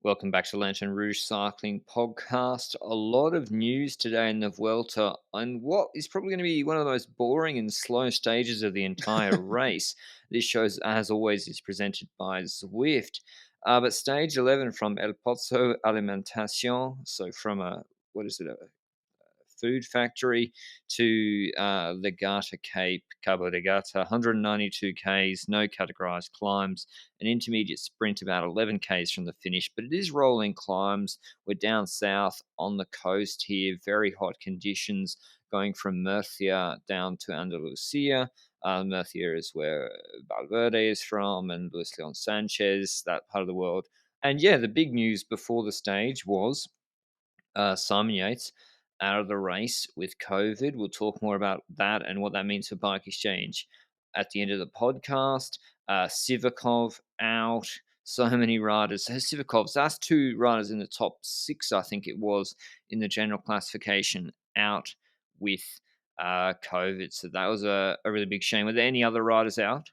Welcome back to Lanterne Rouge Cycling Podcast. A lot of news today in the Vuelta on what is probably going to be one of the most boring and slow stages of the entire race. This show, as always, is presented by Zwift. But stage 11 from El Pozo Alimentación, so from a food factory to Legata Cape, Cabo de Gata, 192 Ks, no categorized climbs, an intermediate sprint about 11 Ks from the finish, but it is rolling climbs. We're down south on the coast here, very hot conditions going from Murcia down to Andalusia. Murcia is where Valverde is from and Luis Leon Sanchez, that part of the world. And yeah, the big news before the stage was Simon Yates out of the race with COVID. We'll talk more about that and what that means for Bike Exchange at the end of the podcast. Sivakov out. So many riders. So Sivakov's that's two riders in the top six, I think it was, in the general classification out with COVID. So that was a really big shame. Were there any other riders out?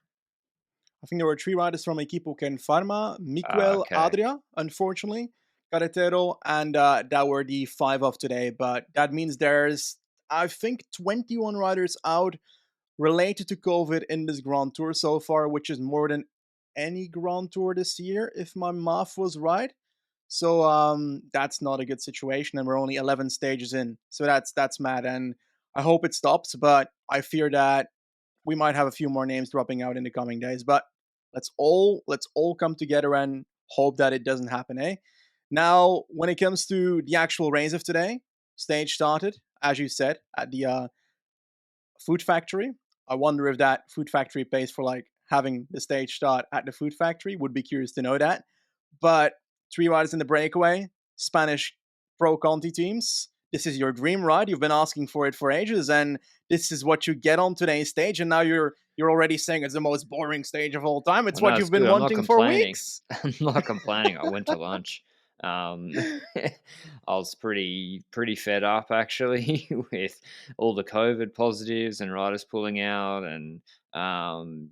I think there were three riders from Equipo Ken Pharma, Miguel Okay. Adria, unfortunately, Carretero, and that were the five of today. But that means there's, I think, 21 riders out related to COVID in this Grand Tour so far, which is more than any Grand Tour this year, if my math was right. So that's not a good situation, and we're only 11 stages in. So that's mad, and I hope it stops. But I fear that we might have a few more names dropping out in the coming days. But let's all come together and hope that it doesn't happen, eh? Now, when it comes to the actual race of today, stage started, as you said, at the food factory. I wonder if that food factory pays for like having the stage start at the food factory. Would be curious to know that. But three riders in the breakaway, Spanish pro Conti teams. This is your dream ride. You've been asking for it for ages, and this is what you get on today's stage. And now you're already saying it's the most boring stage of all time. It's Well, no, what it's you've been good. I'm not wanting for complaining. weeks. I'm not complaining. I went to lunch. I was pretty fed up actually with all the COVID positives and riders pulling out, and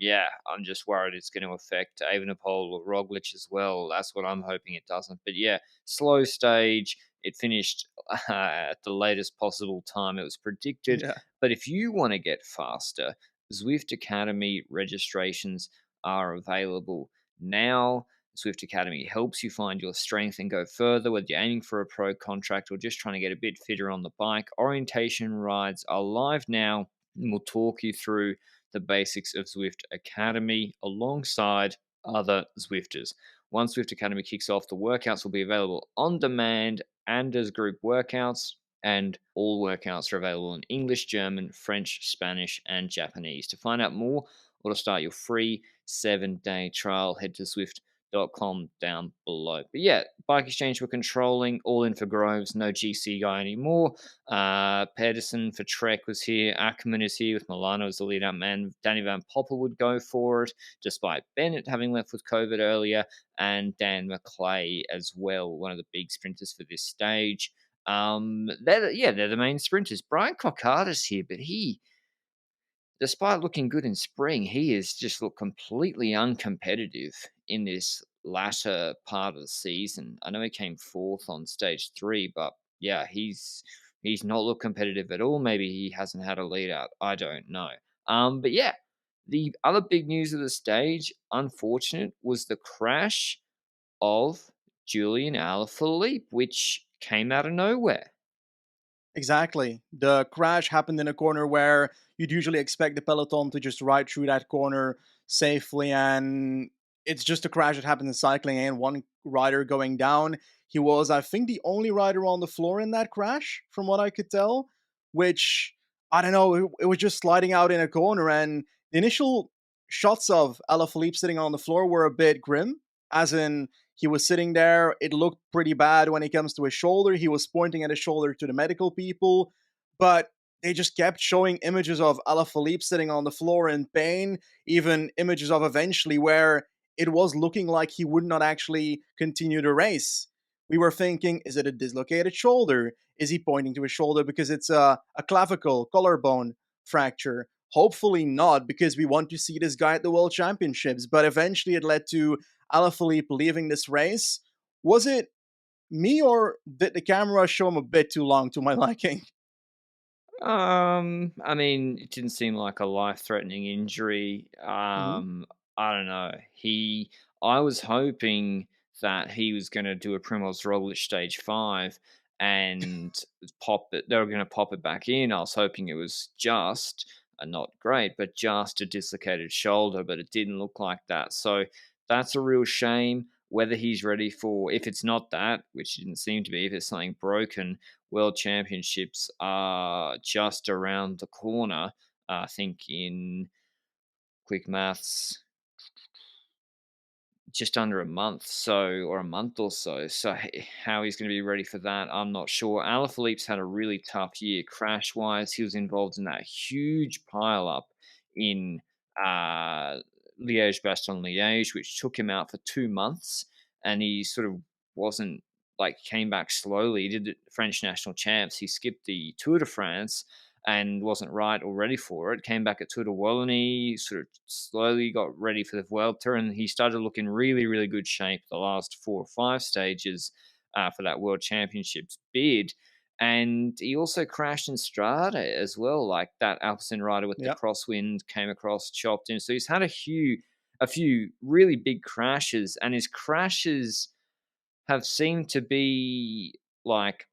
yeah, I'm just worried it's going to affect Evenepoel or Roglic as well. That's what I'm hoping it doesn't. But yeah, slow stage. It finished at the latest possible time it was predicted. Yeah. But if you want to get faster, Zwift Academy registrations are available now. Zwift Academy helps you find your strength and go further, whether you're aiming for a pro contract or just trying to get a bit fitter on the bike. Orientation rides are live now, and we'll talk you through the basics of Zwift Academy alongside other Zwifters. Once Zwift Academy kicks off, the workouts will be available on demand and as group workouts, and all workouts are available in English, German, French, Spanish, and Japanese. To find out more or to start your free 7-day trial, head to Zwift.com down below. But yeah, Bike Exchange were controlling, all in for Groves, no GC guy anymore. Pedersen for Trek was here. Ackerman is here with Milano as the lead out man. Danny Van Poppel would go for it, despite Bennett having left with COVID earlier, and Dan McClay as well, one of the big sprinters for this stage. They're the main sprinters. Brian Cockart here, but despite looking good in spring, he has just looked completely uncompetitive in this latter part of the season. I know he came fourth on stage 3, but yeah, he's not looked competitive at all. Maybe he hasn't had a lead out. I don't know. But yeah, the other big news of the stage, unfortunate, was the crash of Julian Alaphilippe, which came out of nowhere. Exactly. The crash happened in a corner where you'd usually expect the peloton to just ride through that corner safely, and it's just a crash that happened in cycling and one rider going down. He was, I think, the only rider on the floor in that crash, from what I could tell, which, I don't know, it was just sliding out in a corner, and the initial shots of Alaphilippe sitting on the floor were a bit grim, as in he was sitting there. It looked pretty bad when it comes to his shoulder. He was pointing at his shoulder to the medical people, but they just kept showing images of Alaphilippe sitting on the floor in pain, even images of eventually where it was looking like he would not actually continue the race. We were thinking, is it a dislocated shoulder? Is he pointing to his shoulder because it's a clavicle, collarbone fracture? Hopefully not, because we want to see this guy at the World Championships. But eventually it led to Alaphilippe leaving this race Was it me, or did the camera show him a bit too long to my liking? I mean, it didn't seem like a life-threatening injury. Mhm. I don't know. I was hoping that he was going to do a Primoz Roglic stage 5 and pop it. They were going to pop it back in. I was hoping it was just not great, but just a dislocated shoulder. But it didn't look like that. So that's a real shame. Whether he's ready for, if it's not that, which didn't seem to be, if it's something broken, World Championships are just around the corner. I think in quick maths, just under a month, or a month or so. So how he's going to be ready for that, I'm not sure. Alaphilippe's had a really tough year crash wise. He was involved in that huge pile up in Liège Bastogne Liège, which took him out for 2 months, and he sort of wasn't like came back slowly. He did the French national champs. He skipped the Tour de France and wasn't right or ready for it. Came back at Tour de Wallonie, sort of slowly got ready for the Vuelta, and he started looking really, really good shape the last 4 or 5 stages for that World Championships bid. And he also crashed in Strada as well, like that Alpecin rider with the Yeah. crosswind came across, chopped him. So he's had a few really big crashes, and his crashes have seemed to be like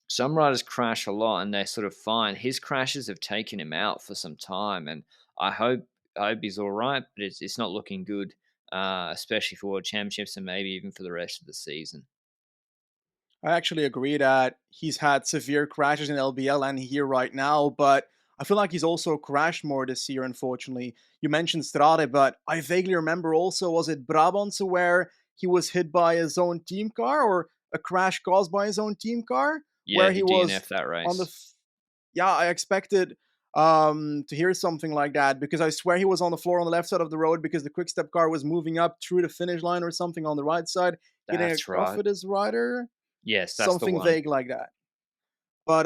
some riders crash a lot and they're sort of fine. His crashes have taken him out for some time, and I hope I hope he's all right, but it's not looking good, especially for World Championships and maybe even for the rest of the season. I actually agree that he's had severe crashes in LBL and here right now, but I feel like he's also crashed more this year, unfortunately. You mentioned Strade, but I vaguely remember also, was it Brabantse where he was hit by his own team car, or a crash caused by his own team car, Yeah, where he he was DNF'd that on the. race. Yeah, I expected to hear something like that, because I swear he was on the floor on the left side of the road because the quick step car was moving up through the finish line or something on the right side, hitting a That's off right. with his rider, Yes, that's the something one. vague like that. But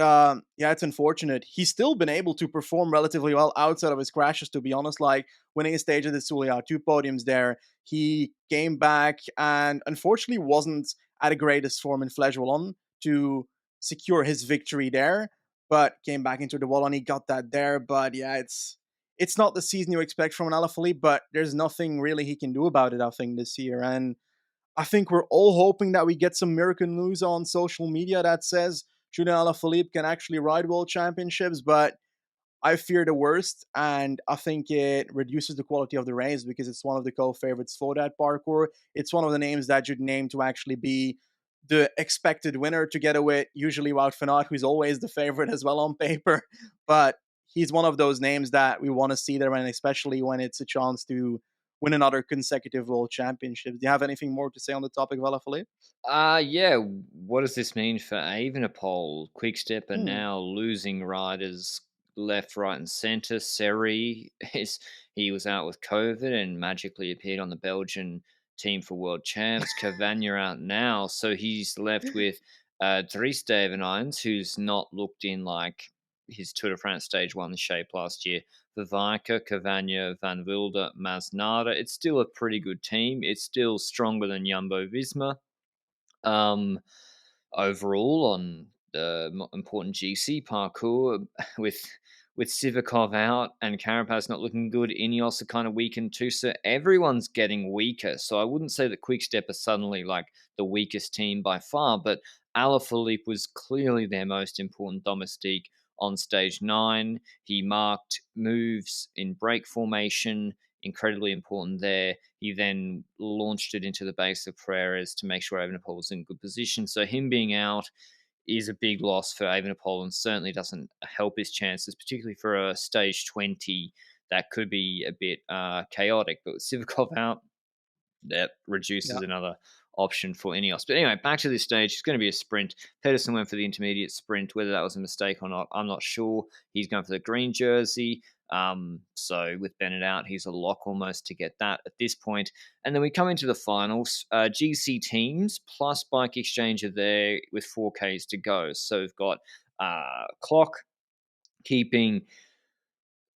yeah, it's unfortunate. He's still been able to perform relatively well outside of his crashes, to be honest. Like winning a stage at the Zulia, 2 podiums there. He came back and unfortunately wasn't at a greatest form in Flejuelon to secure his victory there, but came back into the wall and he got that there. But yeah, it's not the season you expect from an Alaphilippe, but there's nothing really he can do about it, I think, this year. And I think we're all hoping that we get some miracle news on social media that says Julian Alaphilippe can actually ride world championships, but I fear the worst, and I think it reduces the quality of the race because it's one of the co-favorites for that parkour. It's one of the names that you'd name to actually be the expected winner, together with usually Wout van Aert, who's always the favorite as well on paper. But he's one of those names that we want to see there, and especially when it's a chance to win another consecutive world championship. Do you have anything more to say on the topic of Alaphilippe? Yeah. What does this mean for Evenepoel? Quickstep are Hmm. now losing riders left, right, and centre. Seri is he was out with COVID and magically appeared on the Belgian team for World Champs. Cavagna out now, so he's left with Dries Devenijns, who's not looked in like his Tour de France Stage 1 shape last year. Vivaika, Cavagna, Van Wilder, Masnada. It's still a pretty good team. It's still stronger than Jumbo Visma um, overall on the important GC parkour with Sivakov out and Carapaz not looking good. Ineos are kind of weakened too, so everyone's getting weaker. So I wouldn't say that Quickstep are suddenly like the weakest team by far, but Alaphilippe was clearly their most important domestique on stage 9. He marked moves in break formation, incredibly important there. He then launched it into the base of Pereira's to make sure Evenepoel was in good position. So him being out is a big loss for Evenepoel and certainly doesn't help his chances, particularly for a stage 20 that could be a bit chaotic. But with Sivakov out, that reduces Yeah. another option for Ineos. But anyway, back to this stage. It's going to be a sprint. Pedersen went for the intermediate sprint. Whether that was a mistake or not, I'm not sure. He's going for the green jersey. So with Bennett out, he's a lock almost to get that at this point. And then we come into the finals. GC teams plus Bike Exchange are there with 4Ks to go. So we've got Clock keeping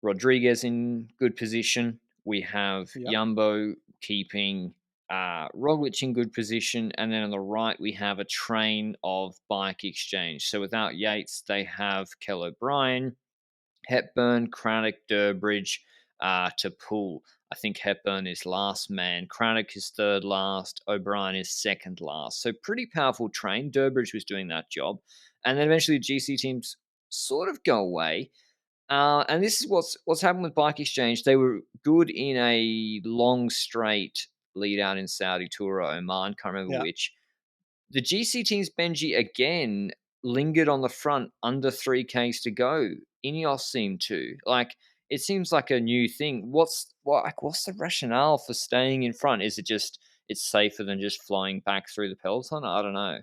Rodriguez in good position. We have Yeah. Jumbo keeping Roglic in good position, and then on the right we have a train of bike exchange. So without Yates, they have Kell O'Brien, Hepburn, Craddock, Durbridge to pull. I think Hepburn is last man. Craddock is third last. O'Brien is second last. So pretty powerful train. Durbridge was doing that job. And then eventually the GC teams sort of go away. And this is what's happened with Bike Exchange. They were good in a long straight lead out in Saudi Tour or Oman, can't remember Yeah. which. The GC teams, Benji, again lingered on the front under 3Ks to go. Ineos seemed to. Like, it seems like a new thing. What's the rationale for staying in front? Is it just it's safer than just flying back through the peloton? I don't know.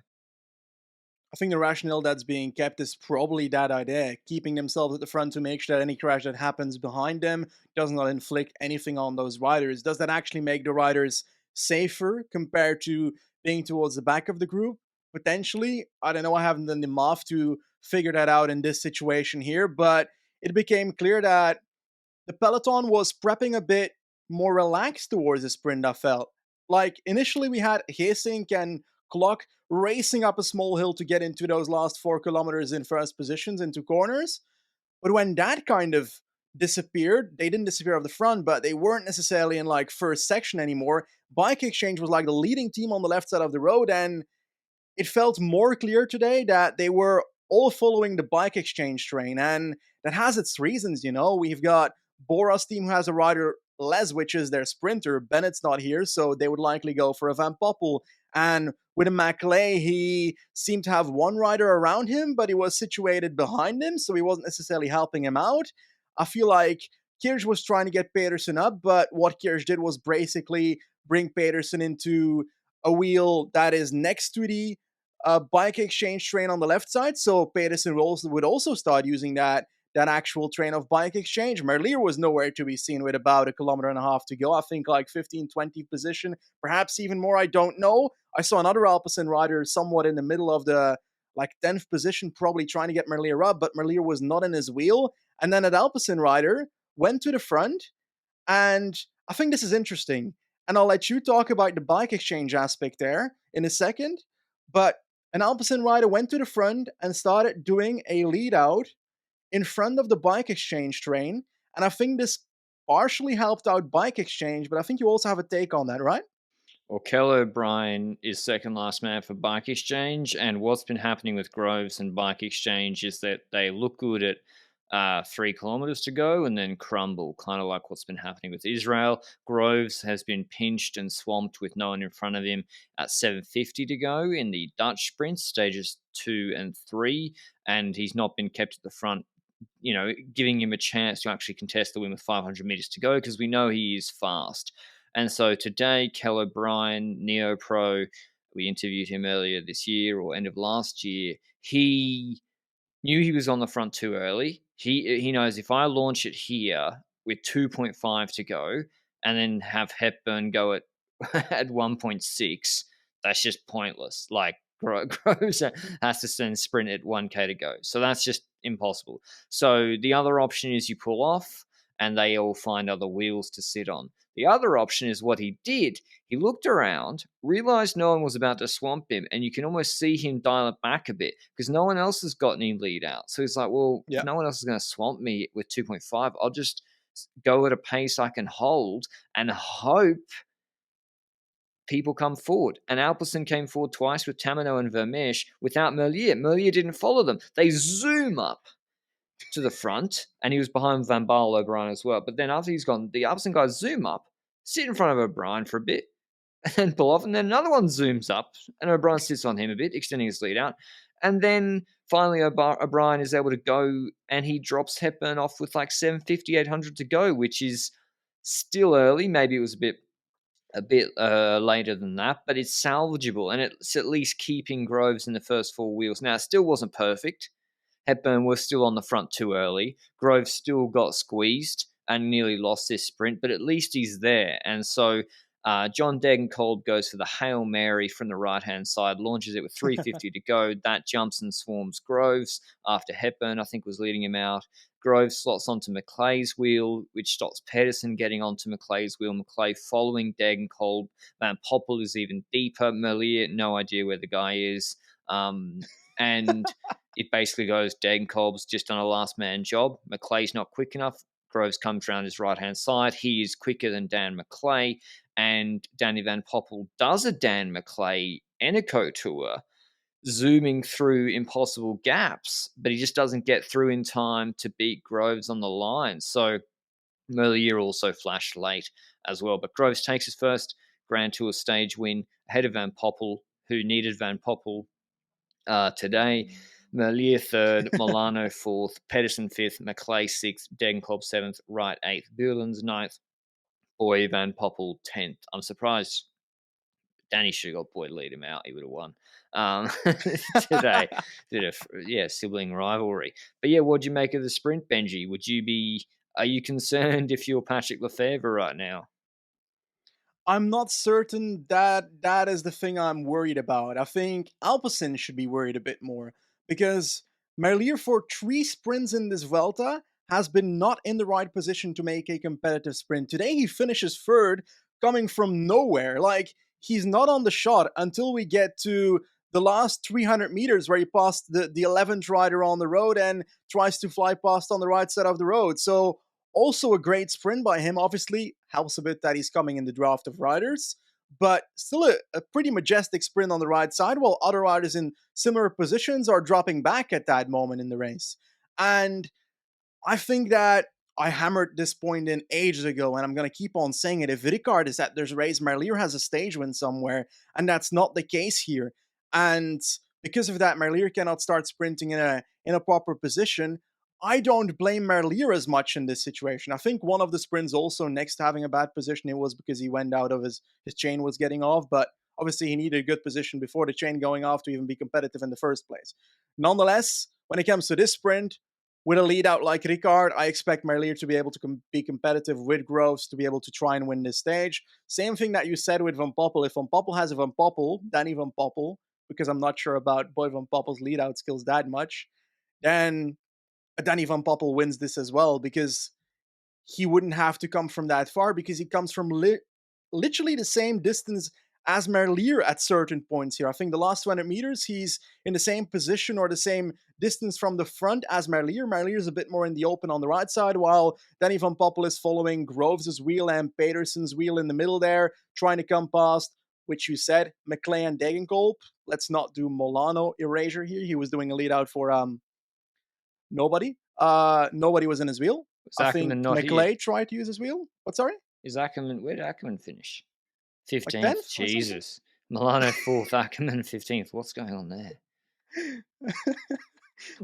I think the rationale that's being kept is probably that idea, keeping themselves at the front to make sure that any crash that happens behind them does not inflict anything on those riders. Does that actually make the riders safer compared to being towards the back of the group? Potentially. I don't know. I haven't done the math to figure that out in this situation here, but it became clear that the peloton was prepping a bit more relaxed towards the sprint, I felt. Like, initially we had Geesink and Clock racing up a small hill to get into those last 4 kilometers in first positions into corners. But when that kind of disappeared, they didn't disappear off the front, but they weren't necessarily in like first section anymore. Bike Exchange was like the leading team on the left side of the road, and it felt more clear today that they were all following the Bike Exchange train, and that has its reasons. We've got Bora's team who has a rider Les, which is their sprinter. Bennett's not here, so they would likely go for a Van Poppel. And with a Maclay, he seemed to have one rider around him, but he was situated behind him, so he wasn't necessarily helping him out. I feel like Kirch was trying to get Pedersen up, but what Kirch did was basically bring Pedersen into a wheel that is next to the Bike Exchange train on the left side. So Pedersen would also start using that actual train of Bike Exchange. Merlier was nowhere to be seen with about 1.5 kilometers to go. I think like 15, 20 position, perhaps even more. I don't know. I saw another Alpecin rider somewhat in the middle of the like 10th position, probably trying to get Merlier up, but Merlier was not in his wheel. And then an Alpecin rider went to the front, and I think this is interesting. And I'll let you talk about the Bike Exchange aspect there in a second. But an Alpecin rider went to the front and started doing a lead out in front of the Bike Exchange train. And I think this partially helped out Bike Exchange, but I think you also have a take on that, right? Well, Kell O'Brien is second last man for Bike Exchange, and what's been happening with Groves and Bike Exchange is that they look good at 3 kilometers to go and then crumble, kind of like what's been happening with Israel. Groves has been pinched and swamped with no one in front of him at 750 to go in the Dutch sprints, stages 2 and 3, and he's not been kept at the front, giving him a chance to actually contest the win with 500 meters to go because we know he is fast. And so today, Kell O'Brien, Neo Pro, we interviewed him earlier this year or end of last year. He knew he was on the front too early. He knows if I launch it here with 2.5 to go and then have Hepburn go at at 1.6, that's just pointless. Like Groves has to send sprint at 1K to go. So that's just impossible. So the other option is you pull off and they all find other wheels to sit on. The other option is what he did. He looked around, realized no one was about to swamp him, and you can almost see him dial it back a bit because no one else has got any lead out. So he's like, well, if Yeah. no one else is going to swamp me with 2.5, I'll just go at a pace I can hold and hope people come forward. And Alpecin came forward twice with Tamino and Vermeersch without Merlier. Merlier didn't follow them. They zoom up to the front, and he was behind Van Baarle, O'Brien as well. But then after he's gone, the Alpecin guys zoom up, sit in front of O'Brien for a bit, and then pull off, and then another one zooms up, and O'Brien sits on him a bit, extending his lead out. And then finally O'Brien is able to go, and he drops Hepburn off with like 750, 800 to go, which is still early. Maybe it was a bit later than that, but it's salvageable, and it's at least keeping Groves in the first 4 wheels. Now, it still wasn't perfect. Hepburn was still on the front too early. Groves still got squeezed and nearly lost this sprint, but at least he's there. And so John Degenkolb goes for the Hail Mary from the right-hand side, launches it with 3:50 to go. That jumps and swarms Groves after Hepburn, I think, was leading him out. Groves slots onto McClay's wheel, which stops Pedersen getting onto McClay's wheel. McClay following Degenkolb. Van Poppel is even deeper. Merlier, no idea where the guy is. And it basically goes Degenkolb's just on a last man job. McClay's not quick enough. Groves comes around his right hand side. He is quicker than Dan McClay. And Danny Van Poppel does a Dan McClay Eneco tour, zooming through impossible gaps, but he just doesn't get through in time to beat Groves on the line. So Merlier also flashed late as well. But Groves takes his first Grand Tour stage win ahead of Van Poppel, who needed Van Poppel today. Merlier third, Milano fourth, Pedersen fifth, McClay sixth, Degenkolb seventh, Wright eighth, Buelens ninth, Boy Van Poppel 10th. I'm surprised Danny should have got Boy to lead him out. He would have won today. Sibling rivalry. But yeah, what'd you make of the sprint, Benji? Are you concerned if you're Patrick Lefevre right now? I'm not certain that is the thing I'm worried about. I think Alpecin should be worried a bit more because Merlier for 3 sprints in this Vuelta has been not in the right position to make a competitive sprint. Today he finishes third, coming from nowhere. Like, he's not on the shot until we get to the last 300 meters where he passed the 11th rider on the road and tries to fly past on the right side of the road. So also a great sprint by him. Obviously, helps a bit that he's coming in the draft of riders, but still a pretty majestic sprint on the right side, while other riders in similar positions are dropping back at that moment in the race. And I think that I hammered this point in ages ago, and I'm going to keep on saying it. If Ricard is at this race, Merlier has a stage win somewhere, and that's not the case here. And because of that, Merlier cannot start sprinting in a proper position. I don't blame Merlier as much in this situation. I think one of the sprints also next to having a bad position, it was because he went out of his chain was getting off, but obviously he needed a good position before the chain going off to even be competitive in the first place. Nonetheless, when it comes to this sprint, with a lead out like Ricard, I expect Merlier to be able to be competitive with Groves to be able to try and win this stage. Same thing that you said with Van Poppel. If Van Poppel has a Van Poppel, Danny Van Poppel, because I'm not sure about Boy Van Poppel's lead out skills that much, then Danny Van Poppel wins this as well, because he wouldn't have to come from that far, because he comes from literally the same distance as Merlier at certain points here. I think the last 200 meters, he's in the same position or the same distance from the front as Merlier. Merlier's a bit more in the open on the right side, while Danny Van Poppel is following Groves' wheel and Pedersen's wheel in the middle there, trying to come past, which you said, McClay and Degenkolb. Let's not do Milano erasure here. He was doing a lead out for nobody. Nobody was in his wheel. Was I think Ackerman not McClay here? tried to use his wheel. What, sorry? Where did Ackerman finish? Like 15th. 10th or something? Jesus. Milano 4th, Ackerman 15th. What's going on there?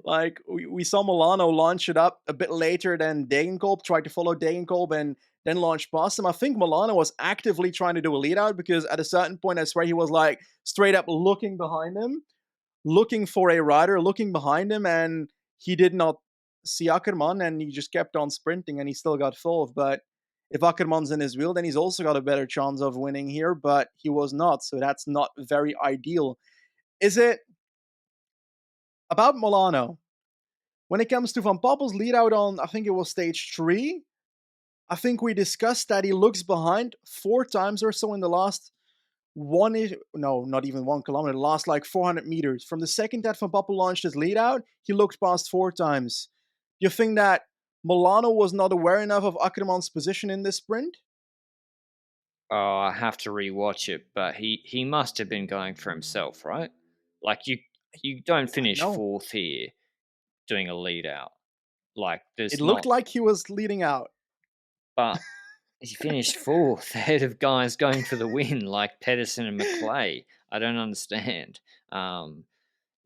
Like, we saw Milano launch it up a bit later than Degenkolb, tried to follow Degenkolb and then launch past him. I think Milano was actively trying to do a lead out, because at a certain point, I swear he was like straight up looking behind him, looking for a rider, looking behind him, and he did not see Ackerman, and he just kept on sprinting, and he still got fourth. But if Ackerman's in his wheel, then he's also got a better chance of winning here, but he was not, so that's not very ideal. Is it about Milano? When it comes to Van Poppel's lead out on, I think it was stage 3, I think we discussed that he looks behind 4 times or so in the last not even 1 kilometer, the last like 400 meters. From the second that Van Poppel launched his lead out, he looked past 4 times. Do you think that Milano was not aware enough of Ackerman's position in this sprint? Oh, I have to rewatch it, but he must have been going for himself, right? Like you don't finish No. 4th here doing a lead out. Like It there's looked not, like he was leading out. but he finished 4th ahead of guys going for the win like Pedersen and McClay. I don't understand.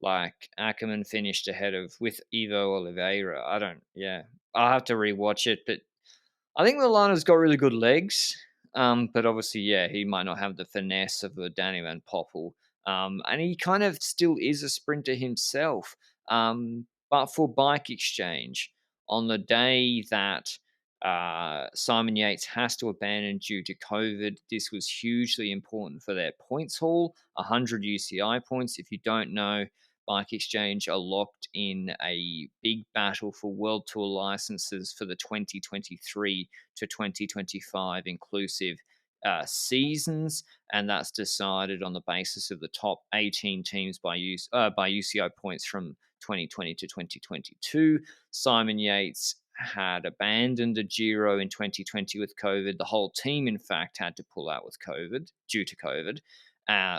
Like Ackerman finished ahead of with Ivo Oliveira. I'll have to rewatch it, but I think Milano's got really good legs. But obviously, yeah, he might not have the finesse of a Danny Van Poppel. And he kind of still is a sprinter himself. But for Bike Exchange, on the day that Simon Yates has to abandon due to COVID. This was hugely important for their points haul, 100 UCI points. If you don't know, Bike Exchange are locked in a big battle for World Tour licenses for the 2023 to 2025 inclusive seasons, and that's decided on the basis of the top 18 teams by UCI points from 2020 to 2022. Simon Yates had abandoned a Giro in 2020 with COVID. The whole team, in fact, had to pull out with COVID due to COVID.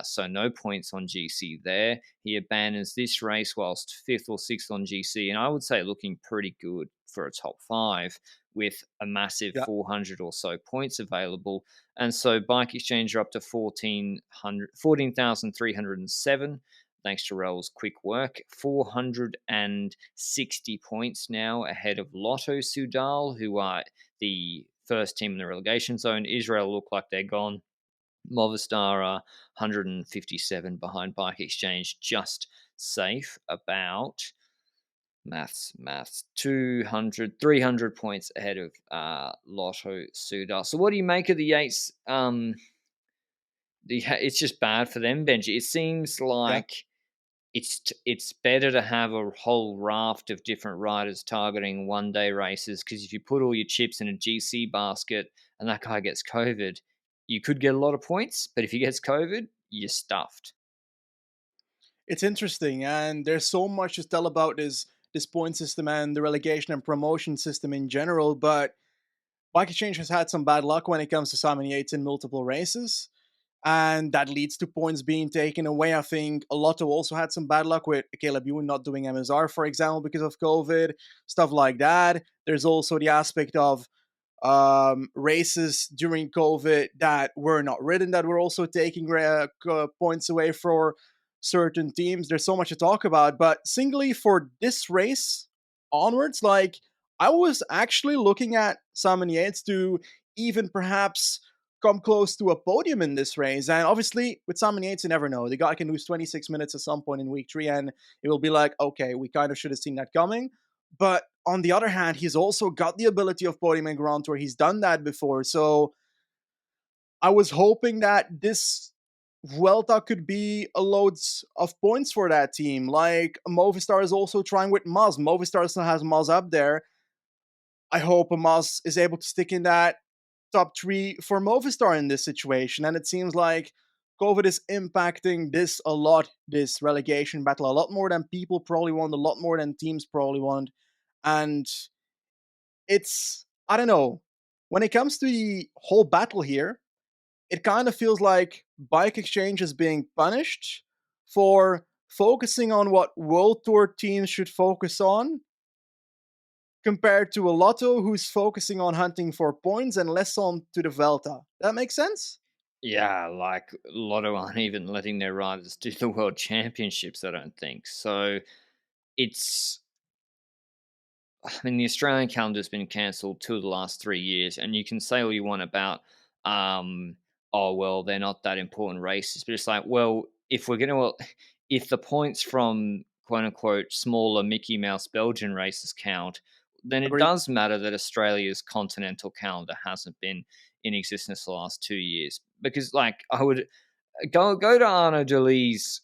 So no points on GC there. He abandons this race whilst fifth or sixth on GC, and I would say looking pretty good for a top five with a massive Yeah. 400 or so points available. And so Bike Exchange are up to 14,307 thanks to Rel's quick work. 460 points now ahead of Lotto Soudal, who are the first team in the relegation zone. Israel look like they're gone. Movistar are 157 behind Bike Exchange, just safe about maths 200 300 points ahead of Lotto Soudal. So what do you make of the Yates it's just bad for them, Benji? It seems Yeah. like it's better to have a whole raft of different riders targeting one day races, because if you put all your chips in a GC basket and that guy gets COVID, you could get a lot of points, but if he gets COVID, you're stuffed. It's interesting, and there's so much to tell about this point system and the relegation and promotion system in general. But Bike Exchange has had some bad luck when it comes to Simon Yates in multiple races, and that leads to points being taken away. I think Lotto also had some bad luck with Caleb Ewan not doing MSR, for example, because of COVID, stuff like that. There's also the aspect of races during COVID that were not ridden that were also taking points away for certain teams. There's so much to talk about, but singly for this race onwards, like I was actually looking at Simon Yates to even perhaps come close to a podium in this race. And obviously, with Simon Yates, you never know. The guy can lose 26 minutes at some point in week 3, and it will be like, okay, we kind of should have seen that coming. But on the other hand, he's also got the ability of podium and Grand Tour. He's done that before. So I was hoping that this Vuelta could be a loads of points for that team. Like Movistar is also trying with Maz. Movistar still has Maz up there. I hope Maz is able to stick in that top 3 for Movistar in this situation. And it seems like COVID is impacting this a lot, this relegation battle, a lot more than people probably want, a lot more than teams probably want. And it's, I don't know, when it comes to the whole battle here, it kind of feels like Bike Exchange is being punished for focusing on what World Tour teams should focus on, compared to a Lotto who's focusing on hunting for points and less on to the Vuelta. That makes sense? Yeah, like Lotto aren't even letting their riders do the world championships, I don't think. So it's I mean, the Australian calendar's been cancelled 2 of the last 3 years, and you can say all you want about, um, "Oh, well, they're not that important races," but it's like, well, if we're gonna if the points from quote unquote "smaller Mickey Mouse Belgian races" count, then it Agreed. does matter that Australia's continental calendar hasn't been in existence the last 2 years. Because, like, I would go to Arnaud Delis's,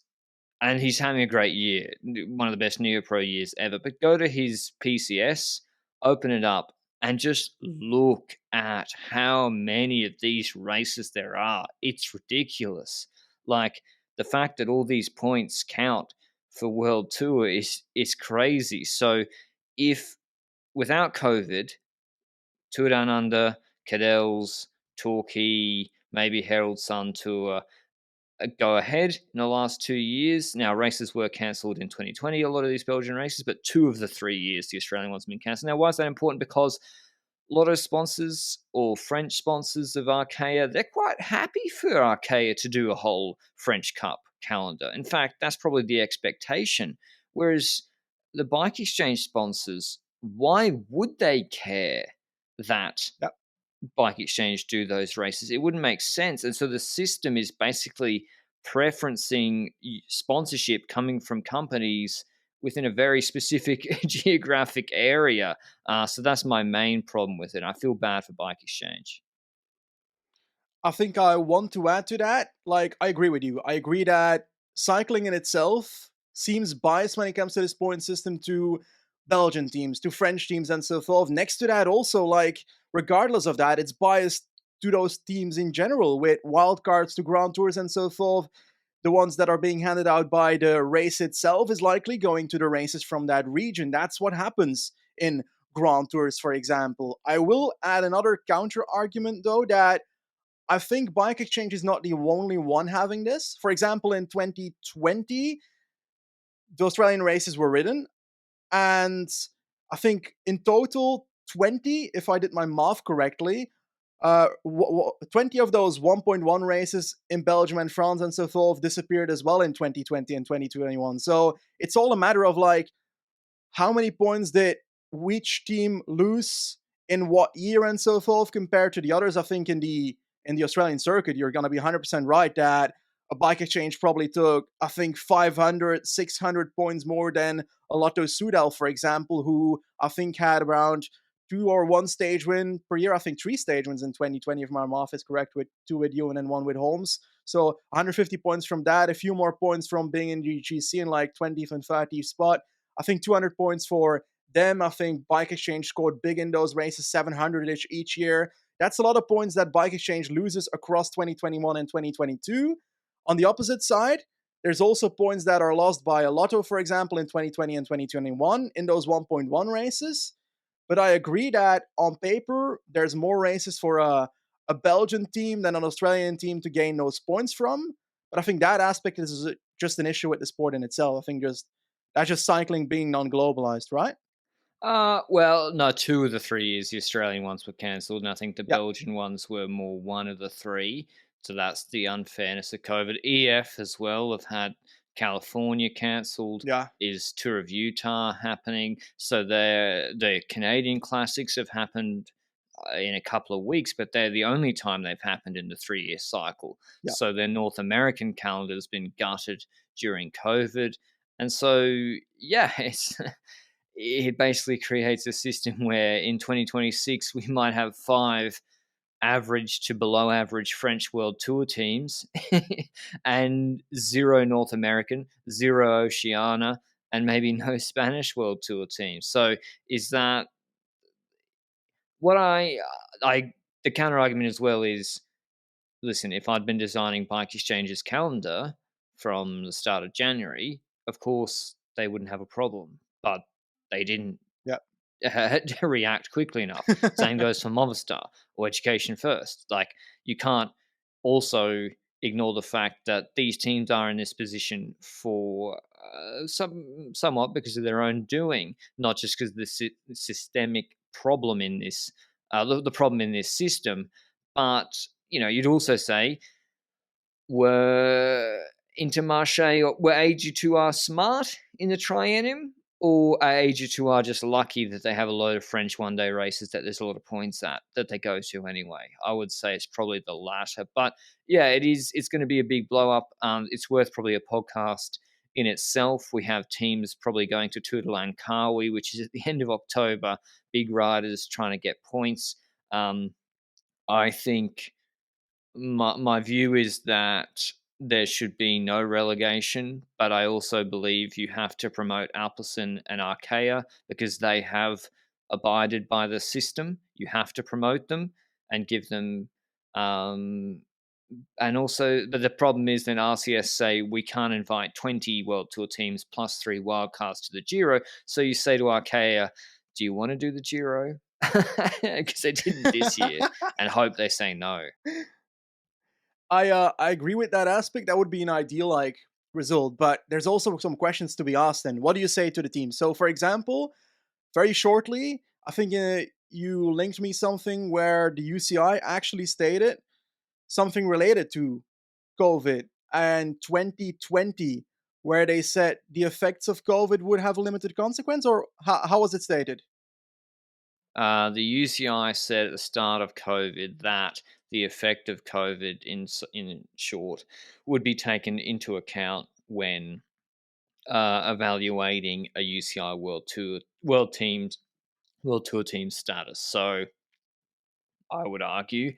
and he's having a great year, one of the best Neo Pro years ever. But go to his PCS, open it up, and just look at how many of these races there are. It's ridiculous. Like the fact that all these points count for World Tour is crazy. So if without COVID, Tour Down Under, Cadell's, Torquay, maybe Herald Sun Tour, go ahead in the last 2 years. Now, races were cancelled in 2020, a lot of these Belgian races, but 2 of the 3 years the Australian ones have been cancelled. Now, why is that important? Because Lotto sponsors or French sponsors of Arkea, they're quite happy for Arkea to do a whole French Cup calendar. In fact, that's probably the expectation. Whereas the Bike Exchange sponsors, why would they care that Yep. Bike Exchange do those races? It wouldn't make sense. And so the system is basically preferencing sponsorship coming from companies within a very specific geographic area. So that's my main problem with it. I feel bad for Bike Exchange. I think I want to add to that. Like, I agree with you. I agree that cycling in itself seems biased when it comes to this point system to Belgian teams, to French teams, and so forth. Next to that, also, like, regardless of that, it's biased to those teams in general with wildcards to Grand Tours and so forth. The ones that are being handed out by the race itself is likely going to the races from that region. That's what happens in Grand Tours, for example. I will add another counter argument, though, that I think Bike Exchange is not the only one having this. For example, in 2020, the Australian races were ridden, and I think in total, 20, if I did my math correctly, 20 of those 1.1 races in Belgium and France and so forth disappeared as well in 2020 and 2021. So it's all a matter of like, how many points did which team lose in what year and so forth compared to the others. I think in the Australian circuit, you're going to be 100% right that a Bike Exchange probably took, I think, 500, 600 points more than a Lotto Soudal, for example, who I think had around two or one stage win per year. I think three stage wins in 2020, if my math is correct, with two with Ewan and one with Holmes. So 150 points from that, a few more points from being in the GC in like 20th and 30th spot. I think 200 points for them. I think Bike Exchange scored big in those races, 700-ish each year. That's a lot of points that Bike Exchange loses across 2021 and 2022. On the opposite side, there's also points that are lost by a Lotto, for example, in 2020 and 2021 in those 1.1 races. But I agree that on paper, there's more races for a Belgian team than an Australian team to gain those points from. But I think that aspect is just an issue with the sport in itself. I think that's just cycling being non-globalized, right? Well, no, 2 of the 3 years the Australian ones were cancelled, and I think the Yeah, Belgian ones were more 1 of the 3. So that's the unfairness of COVID. EF as well have had California cancelled. yeah, Is Tour of Utah happening? So the Canadian classics have happened in a couple of weeks, but they're the only time they've happened in the 3-year cycle. yeah. So their North American calendar has been gutted during COVID, and so yeah, it basically creates a system where in 2026 we might have 5 average to below average French World Tour teams and 0 North American, 0 Oceania, and maybe no Spanish World Tour teams. So is that what I the counter argument as well is, listen, if I'd been designing Bike Exchange's calendar from the start of January, of course they wouldn't have a problem, but they didn't Yeah. react quickly enough. Same goes for Movistar or Education First. Like, you can't also ignore the fact that these teams are in this position for somewhat because of their own doing, not just because of the systemic problem in this, the problem in this system. But you'd also say, were Intermarché or were AG2R smart in the triennium, or are AG2R just lucky that they have a load of French one-day races that there's a lot of points at that they go to anyway? I would say it's probably the latter. But yeah, it is. It's going to be a big blow up. It's worth probably a podcast in itself. We have teams probably going to Tour de Langkawi, which is at the end of October. Big riders trying to get points. I think my view is that there should be no relegation, but I also believe you have to promote Alpecin and Arkea because they have abided by the system. You have to promote them and give them, and also, but the problem is then RCS say we can't invite 20 World Tour teams plus 3 wildcards to the Giro. So you say to Arkea, do you want to do the Giro? Because they didn't this year, and hope they say no. I agree with that aspect. That would be an ideal like result, but there's also some questions to be asked. And what do you say to the team? So, for example, very shortly, I think you linked me something where the UCI actually stated something related to COVID and 2020, where they said the effects of COVID would have a limited consequence, or how was it stated? The UCI said at the start of COVID that the effect of COVID, in short, would be taken into account when evaluating a UCI World Tour team status. So I would argue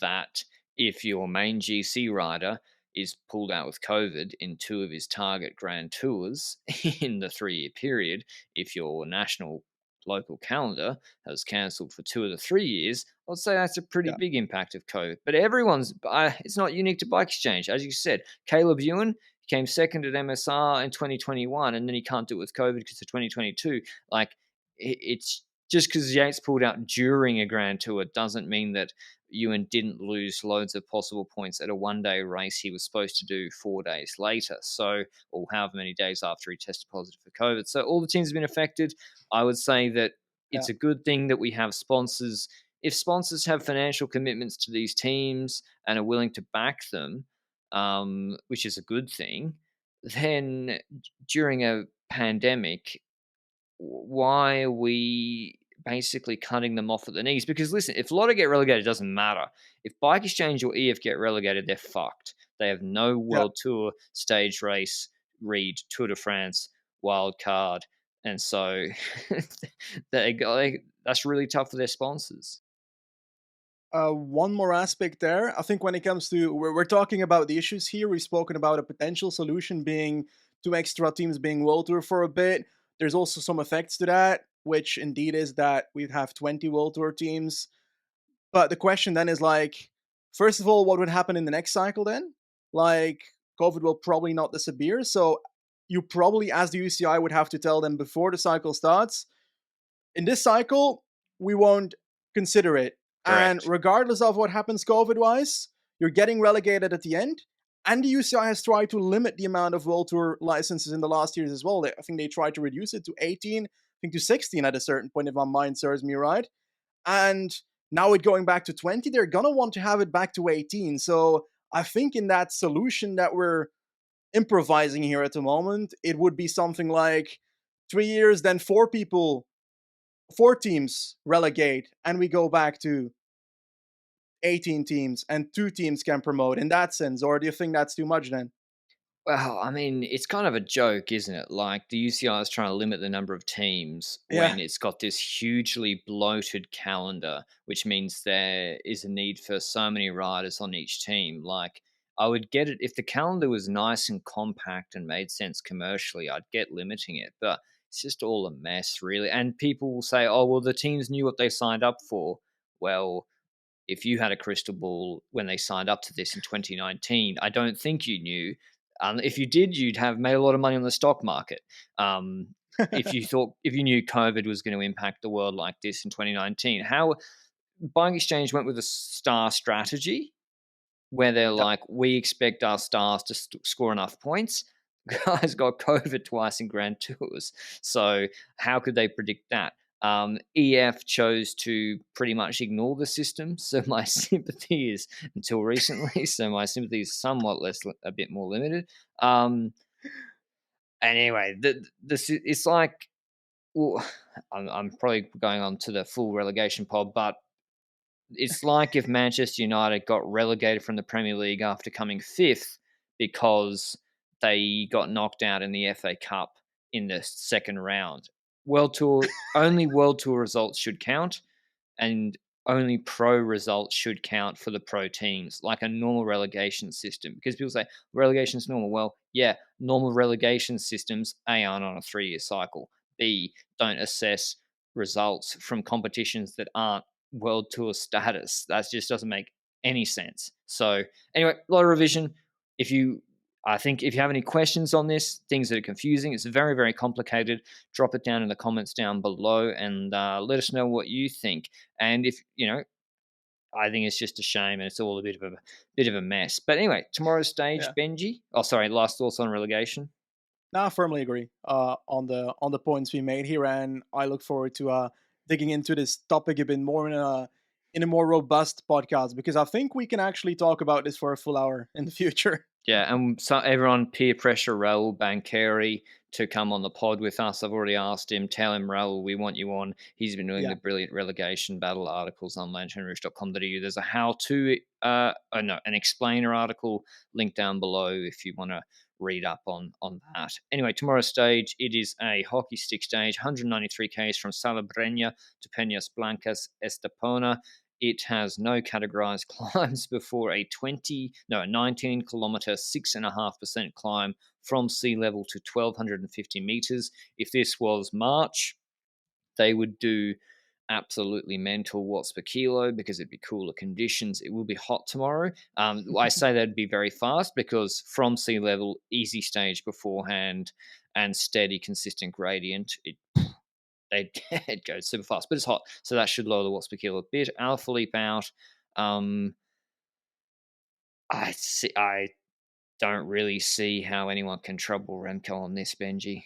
that if your main GC rider is pulled out with COVID in two of his target Grand Tours in the 3 year period, if your national local calendar has cancelled for 2 of the 3 years, I'd say that's a pretty Yeah. big impact of COVID. But it's not unique to Bike Exchange. As you said, Caleb Ewan came second at MSR in 2021, and then he can't do it with COVID because of 2022. Like, it's just because Yates pulled out during a Grand Tour doesn't mean that Ewan didn't lose loads of possible points at a 1 day race he was supposed to do 4 days later. So, or however many days after he tested positive for COVID. So, all the teams have been affected. I would say that Yeah. it's a good thing that we have sponsors. If sponsors have financial commitments to these teams and are willing to back them, which is a good thing, then during a pandemic, why are we basically cutting them off at the knees? Because listen, if Lotto get relegated, it doesn't matter. If Bike Exchange or EF get relegated, they're fucked. They have no Yeah. World Tour stage race, read Tour de France, wild card, and so that's really tough for their sponsors. One more aspect there. I think when it comes to we're talking about the issues here, we've spoken about a potential solution being two extra teams being World Tour for a bit. There's also some effects to that, which indeed is that we'd have 20 World Tour teams. But the question then is like, first of all, what would happen in the next cycle then? Like, COVID will probably not disappear. So you probably, as the UCI, would have to tell them before the cycle starts, in this cycle, we won't consider it. And Correct. regardless of what happens COVID wise, you're getting relegated at the end. And the UCI has tried to limit the amount of World Tour licenses in the last years as well. I think they tried to reduce it to 18, I think to 16 at a certain point, if my mind serves me right. And now it going back to 20, they're going to want to have it back to 18. So I think in that solution that we're improvising here at the moment, it would be something like 3 years, then four teams relegate, and we go back to 18 teams, and two teams can promote in that sense. Or do you think that's too much then? Well, I mean, it's kind of a joke, isn't it? Like the UCI is trying to limit the number of teams Yeah, when it's got this hugely bloated calendar, which means there is a need for so many riders on each team. Like, I would get it if the calendar was nice and compact and made sense commercially, I'd get limiting it, but it's just all a mess, really. And people will say, oh, well, the teams knew what they signed up for. Well, if you had a crystal ball when they signed up to this in 2019, I don't think you knew. If you did, you'd have made a lot of money on the stock market. Um, if you knew COVID was going to impact the world like this in 2019, how Buying Exchange went with a star strategy where they're yeah, like, we expect our stars to score enough points. Guys got COVID twice in Grand Tours. So how could they predict that? EF chose to pretty much ignore the system. So my sympathy is until recently. So my sympathy is somewhat less, a bit more limited. And anyway, it's like, well, I'm probably going on to the full relegation pod, but it's like if Manchester United got relegated from the Premier League after coming fifth because they got knocked out in the FA Cup in the second round. World Tour results should count, and only pro results should count for the pro teams, like a normal relegation system. Because people say relegation is normal. Well, yeah, normal relegation systems A aren't on a 3 year cycle. B don't assess results from competitions that aren't World Tour status. That just doesn't make any sense. So anyway, a lot of revision. If you I think if you have any questions on this, things that are confusing, it's very, very complicated. Drop it down in the comments down below and let us know what you think. And if I think it's just a shame, and it's all a bit of a mess. But anyway, tomorrow's stage, yeah. Benji. Oh, sorry, last thoughts on relegation. Now I firmly agree on the points we made here, and I look forward to digging into this topic a bit more in a more robust podcast because I think we can actually talk about this for a full hour in the future. Yeah, and so everyone peer pressure Raul Bankeri to come on the pod with us. I've already asked him. Tell him, Raul, we want you on. He's been doing Yeah, the brilliant relegation battle articles on lanternerouge.com.au. There's a how-to, no, an explainer article linked down below if you want to read up on that. Anyway, tomorrow's stage, it is a hockey stick stage, 193 k's from Salabreña to Peñas Blancas Estepona. It has no categorized climbs before a 19 kilometer, 6.5% climb from sea level to 1,250 meters. If this was March, they would do absolutely mental watts per kilo because it'd be cooler conditions. It will be hot tomorrow. I say that'd be very fast because from sea level, easy stage beforehand, and steady, consistent gradient, it goes super fast, but it's hot, so that should lower the watts per kilo a bit. Alaphilippe out. I don't really see how anyone can trouble Remco on this, Benji.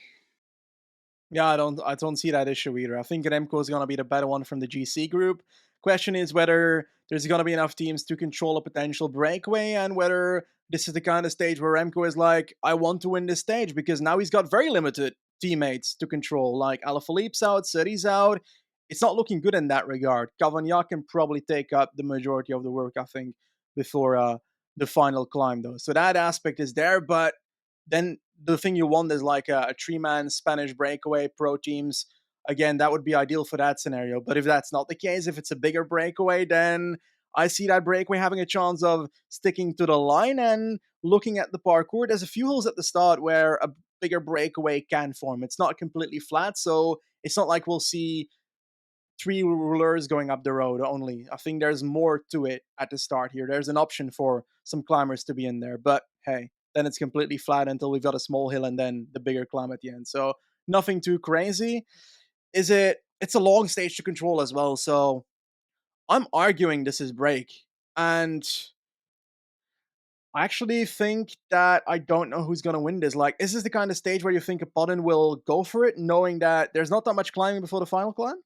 Yeah, I don't see that issue either. I think Remco is gonna be the better one from the GC group. Question is whether there's gonna be enough teams to control a potential breakaway, and whether this is the kind of stage where Remco is like, I want to win this stage, because now he's got very limited teammates to control. Like Alaphilippe's out, Seti's out. It's not looking good in that regard. Cavagnac can probably take up the majority of the work, I think, before the final climb, though. So that aspect is there, but then the thing you want is like a three-man Spanish breakaway pro teams. Again, that would be ideal for that scenario. But if that's not the case, if it's a bigger breakaway, then I see that breakaway having a chance of sticking to the line. And looking at the parkour, there's a few holes at the start where a bigger breakaway can form. It's not completely flat, so it's not like we'll see three rulers going up the road only. I think there's more to it at the start here. There's an option for some climbers to be in there, but hey, then it's completely flat until we've got a small hill and then the bigger climb at the end. So nothing too crazy. It's a long stage to control as well. So I'm arguing this is break. And I actually think that I don't know who's going to win this. Like, is this the kind of stage where you think a Podden will go for it, knowing that there's not that much climbing before the final climb?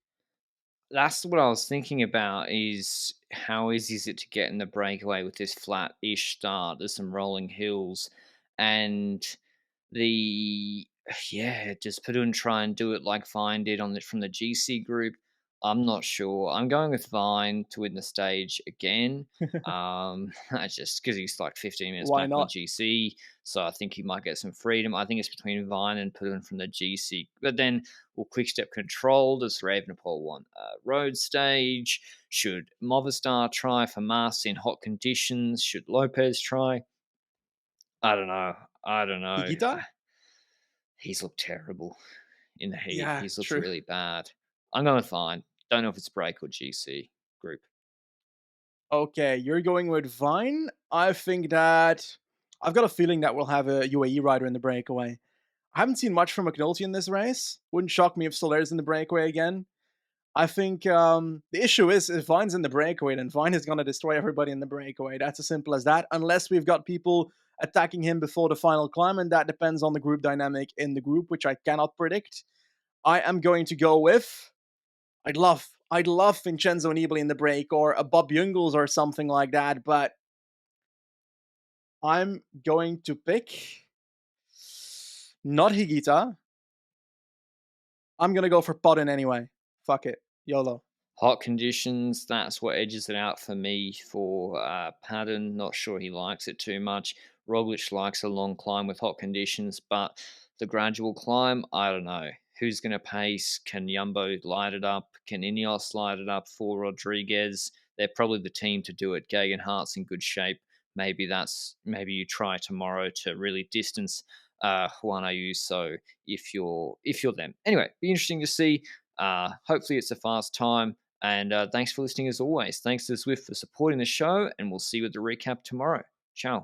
That's what I was thinking about, is how easy is it to get in the breakaway with this flat-ish start? There's some rolling hills, and the just put in, try and do it like Vine did from the GC group. I'm not sure. I'm going with Vine to win the stage again. I just because he's like 15 minutes Why back on the not? GC, so I think he might get some freedom. I think it's between Vine and Putin from the GC, but then will quick step control? Does Ravenapol want a road stage? Should Movistar try for Mars in hot conditions? Should Lopez try? I don't know. I don't know. Higita? He's looked terrible in the heat. Yeah, He's looked true. really bad. I'm going to find. Don't know if it's break or GC group. Okay, you're going with Vine. I think that I've got a feeling that we'll have a UAE rider in the breakaway. I haven't seen much from McNulty in this race. Wouldn't shock me if Solare's in the breakaway again. I think the issue is if Vine's in the breakaway, then Vine is going to destroy everybody in the breakaway. That's as simple as that, unless we've got people attacking him before the final climb, and that depends on the group dynamic in the group, which I cannot predict. I am going to go with I'd love Vincenzo Nibali in the break, or a Bob Jungels or something like that, but I'm going to pick not Higita. I'm gonna go for Podden anyway. Fuck it. YOLO. Hot conditions, that's what edges it out for me for Padden. Not sure he likes it too much. Roglic likes a long climb with hot conditions, but the gradual climb, I don't know. Who's going to pace? Can Jumbo light it up? Can Ineos light it up for Rodriguez? They're probably the team to do it. Geoghegan Hart's in good shape. Maybe you try tomorrow to really distance Juan Ayuso if you're them. Anyway, be interesting to see. Hopefully it's a fast time. And thanks for listening as always. Thanks to Zwift for supporting the show, and we'll see you at the recap tomorrow. Ciao.